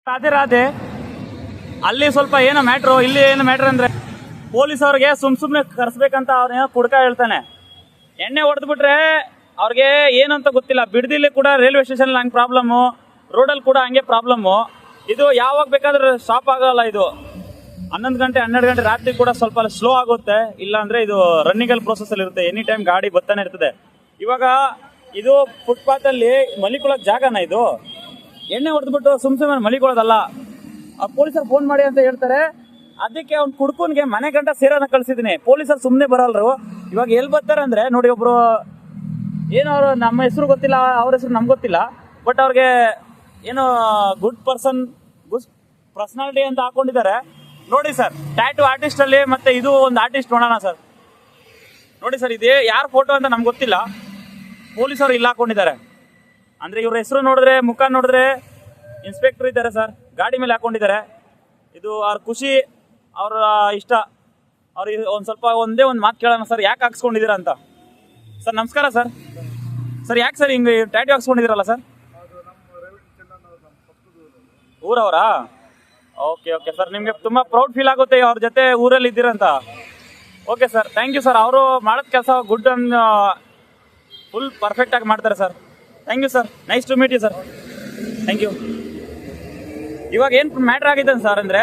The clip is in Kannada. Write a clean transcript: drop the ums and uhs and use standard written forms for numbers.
ರಾಧೆ ರಾಧೆ. ಅಲ್ಲಿ ಸ್ವಲ್ಪ ಏನೋ ಮ್ಯಾಟ್ರು, ಇಲ್ಲಿ ಏನು ಮ್ಯಾಟ್ರ್ ಅಂದ್ರೆ ಪೊಲೀಸ್ ಅವ್ರಿಗೆ ಸುಮ್ಮನೆ ಕರ್ಸ್ಬೇಕಂತ ಅವ್ರೇನೋ ಕುಡ್ಕ ಹೇಳ್ತಾನೆ. ಎಣ್ಣೆ ಹೊಡೆದ್ಬಿಟ್ರೆ ಅವ್ರಿಗೆ ಏನಂತ ಗೊತ್ತಿಲ್ಲ. ಬಿಡದಿಲ್ಲಿ ಕೂಡ ರೈಲ್ವೆ ಸ್ಟೇಷನ್ ಹಂಗೆ ಪ್ರಾಬ್ಲಮ್ಮು, ರೋಡಲ್ಲಿ ಕೂಡ ಹಂಗೆ ಪ್ರಾಬ್ಲಮ್ಮು. ಇದು ಯಾವಾಗ ಬೇಕಾದ್ರೂ ಸ್ಟಾಪ್ ಆಗಲ್ಲ. ಇದು 11 ಗಂಟೆ 12 ಗಂಟೆ ರಾತ್ರಿ ಕೂಡ ಸ್ವಲ್ಪ ಸ್ಲೋ ಆಗುತ್ತೆ. ಇಲ್ಲ ಅಂದ್ರೆ ಇದು ರನ್ನಿಂಗಲ್ ಪ್ರೋಸೆಸ್ ಅಲ್ಲಿ ಇರುತ್ತೆ. ಎನಿ ಟೈಮ್ ಗಾಡಿ ಬರ್ತಾನೆ ಇರ್ತದೆ. ಇವಾಗ ಇದು ಫುಟ್ಪಾತ್ ಅಲ್ಲಿ ಮಲಿಕೊಳ್ಳೋಕ್ ಜಾಗನ ಇದು? ಎಣ್ಣೆ ಹೊಡೆದ್ಬಿಟ್ಟು ಸುಮ್ಮನೆ ಮಲಿಕೊಳ್ಳೋದಲ್ಲ. ಆ ಪೊಲೀಸರು ಫೋನ್ ಮಾಡಿ ಅಂತ ಹೇಳ್ತಾರೆ. ಅದಕ್ಕೆ ಅವ್ನು ಕುಡ್ಕನ್ಗೆ ಮನೆ ಗಂಟ ಸೇರೋನ ಕಳ್ಸಿದೀನಿ. ಪೊಲೀಸರು ಸುಮ್ಮನೆ ಬರಲ್ರು. ಇವಾಗ ಎಲ್ಲಿ ಬರ್ತಾರೆ ಅಂದ್ರೆ ನೋಡಿ, ಒಬ್ರು ಏನೋ ಅವರು ನಮ್ಮ ಹೆಸರು ಗೊತ್ತಿಲ್ಲ, ಅವ್ರ ಹೆಸರು ನಮ್ಗೆ ಗೊತ್ತಿಲ್ಲ, ಬಟ್ ಅವ್ರಿಗೆ ಏನೋ ಗುಡ್ ಪರ್ಸನಾಲಿಟಿ ಅಂತ ಹಾಕೊಂಡಿದ್ದಾರೆ. ನೋಡಿ ಸರ್, ಟ್ಯಾಟೂ ಆರ್ಟಿಸ್ಟ್ ಅಲ್ಲಿ ಮತ್ತೆ ಇದು ಒಂದು ಆರ್ಟಿಸ್ಟ್ ನೋಡೋಣ ಸರ್. ನೋಡಿ ಸರ್, ಇದೇ ಯಾರ ಫೋಟೋ ಅಂತ ನಮ್ಗೆ ಗೊತ್ತಿಲ್ಲ. ಪೊಲೀಸರು ಇಲ್ಲ ಹಾಕೊಂಡಿದ್ದಾರೆ. ಅಂದ್ರೆ ಇವ್ರ ಹೆಸರು ನೋಡಿದ್ರೆ, ಮುಖ ನೋಡಿದ್ರೆ ಇನ್ಸ್ಪೆಕ್ಟರ್ ಇದ್ದಾರೆ ಸರ್. ಗಾಡಿ ಮೇಲೆ ಹಾಕೊಂಡಿದ್ದಾರೆ. ಇದು ಅವ್ರ ಖುಷಿ, ಅವ್ರ ಇಷ್ಟ. ಅವ್ರಿಗೆ ಒಂದೇ ಒಂದು ಮಾತು ಕೇಳೋಣ ಸರ್, ಯಾಕೆ ಹಾಕ್ಸ್ಕೊಂಡಿದ್ದೀರಾ ಅಂತ. ಸರ್ ನಮಸ್ಕಾರ ಸರ್. ಸರ್ ಯಾಕೆ ಸರ್ ಹಿಂಗೆ ಟ್ಯಾಟೂ ಹಾಕ್ಸ್ಕೊಂಡಿದ್ದೀರಲ್ಲ ಸರ್? ಊರವರಾ? ಓಕೆ ಓಕೆ ಸರ್, ನಿಮಗೆ ತುಂಬ ಪ್ರೌಡ್ ಫೀಲ್ ಆಗುತ್ತೆ ಅವ್ರ ಜೊತೆ ಊರಲ್ಲಿ ಇದ್ದೀರಂತ. Okay sir, thank you sir. ಅವರು ಮಾಡೋದು ಕೆಲಸ ಗುಡ್ ಅಂಡ್ ಫುಲ್ ಪರ್ಫೆಕ್ಟ್ ಆಗಿ ಮಾಡ್ತಾರೆ sir. Thank you sir, nice to meet you sir. Thank you. ಇವಾಗ ಏನು ಮ್ಯಾಟ್ರ್ ಆಗಿದೆ ಸರ್ ಅಂದರೆ,